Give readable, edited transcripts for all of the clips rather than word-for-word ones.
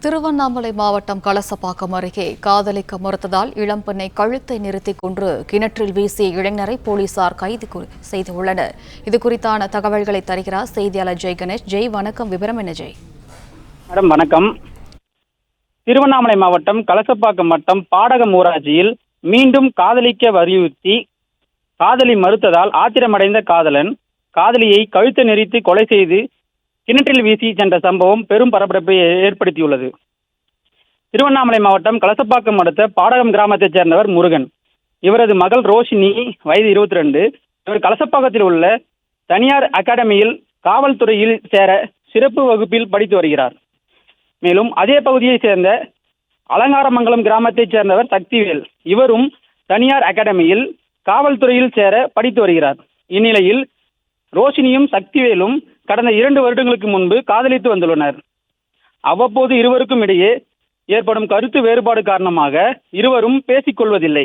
திருவண்ணாமலை மாவட்டம் கலசப்பாக்கம் அருகே காதலிக்க மறுத்ததால் இளம்பெண்ணை கழுத்தை நிறுத்திக் கொன்று கிணற்றில் வீசிய இளைஞரை போலீசார் கைது செய்துள்ளனர். இதுகுறித்தான தகவல்களை தருகிறார் செய்தியாளர் ஜெய் கணேஷ். ஜெய், வணக்கம். விவரம் என்ன ஜெய்? மேடம் வணக்கம். திருவண்ணாமலை மாவட்டம் கலசப்பாக்கம் வட்டம் பாடகம் ஊராட்சியில் மீண்டும் காதலிக்க வலியுறுத்தி காதலி மறுத்ததால் ஆத்திரமடைந்த காதலன் காதலியை கழுத்தை நெரித்து கொலை செய்து கிணற்றில் வீசி சென்ற சம்பவம் பெரும் பரபரப்பை ஏற்படுத்தியுள்ளது. திருவண்ணாமலை மாவட்டம் கலசப்பாக்கம் அடுத்த பாடகம் கிராமத்தைச் சேர்ந்தவர் முருகன். இவரது மகள் ரோஷினி, வயது 22. இவர் கலசப்பாக்கத்தில் உள்ள தனியார் அகாடமியில் காவல்துறையில் சேர சிறப்பு வகுப்பில் படித்து வருகிறார். மேலும் அதே பகுதியைச் சேர்ந்த அலங்காரமங்கலம் கிராமத்தைச் சேர்ந்தவர் சக்திவேல். இவரும் தனியார் அகாடமியில் காவல்துறையில் சேர படித்து வருகிறார். இந்நிலையில் ரோஷினியும் சக்திவேலும் கடந்த 2 வருடங்களுக்கு முன்பு காதலித்து வந்துள்ளனர். அவ்வப்போது இருவருக்கும் இடையே ஏற்படும் கருத்து வேறுபாடு காரணமாக இருவரும் பேசிக்கொள்வதில்லை.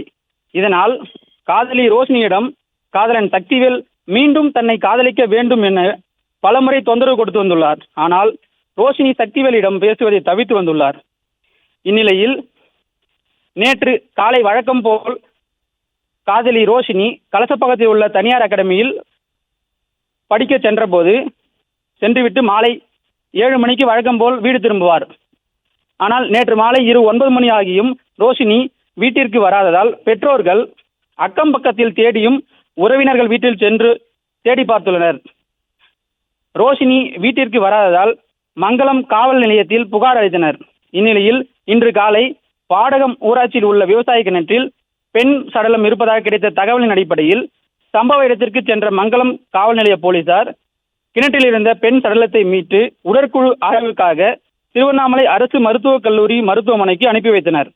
இதனால் காதலி ரோஷினியிடம் காதலன் சக்திவேல் மீண்டும் தன்னை காதலிக்க வேண்டும் என பலமுறை தொந்தரவு கொடுத்து வந்துள்ளார். ஆனால் ரோஷினி சக்திவேலிடம் பேசுவதை தவிர்த்து வந்துள்ளார். இந்நிலையில் நேற்று காலை வழக்கம் போல் காதலி ரோஷினி கலசப்பாக்கத்தில் உள்ள தனியார் அகாடமியில் படிக்க சென்றுவிட்டு மாலை 7 மணிக்கு வழக்கம் போல் வீடு திரும்புவார். ஆனால் நேற்று மாலை 9 மணி ஆகியும் ரோஷினி வீட்டிற்கு வராததால் பெற்றோர்கள் அக்கம் பக்கத்தில் தேடியும் உறவினர்கள் வீட்டில் சென்று தேடி பார்த்துள்ளனர். ரோஷினி வீட்டிற்கு வராததால் மங்கலம் காவல் நிலையத்தில் புகார் அளித்தனர். இந்நிலையில் இன்று காலை பாடகம் ஊராட்சியில் உள்ள விவசாய கிணற்றில் பெண் சடலம் இருப்பதாக கிடைத்த தகவலின் அடிப்படையில் சம்பவ இடத்திற்கு சென்ற மங்கலம் காவல் நிலைய போலீசார் கிணற்றில் இருந்த பெண் சடலத்தை மீட்டு உடற்குழு ஆய்வுக்காக திருவண்ணாமலை அரசு மருத்துவக் கல்லூரி மருத்துவமனைக்கு அனுப்பி வைத்தனர்.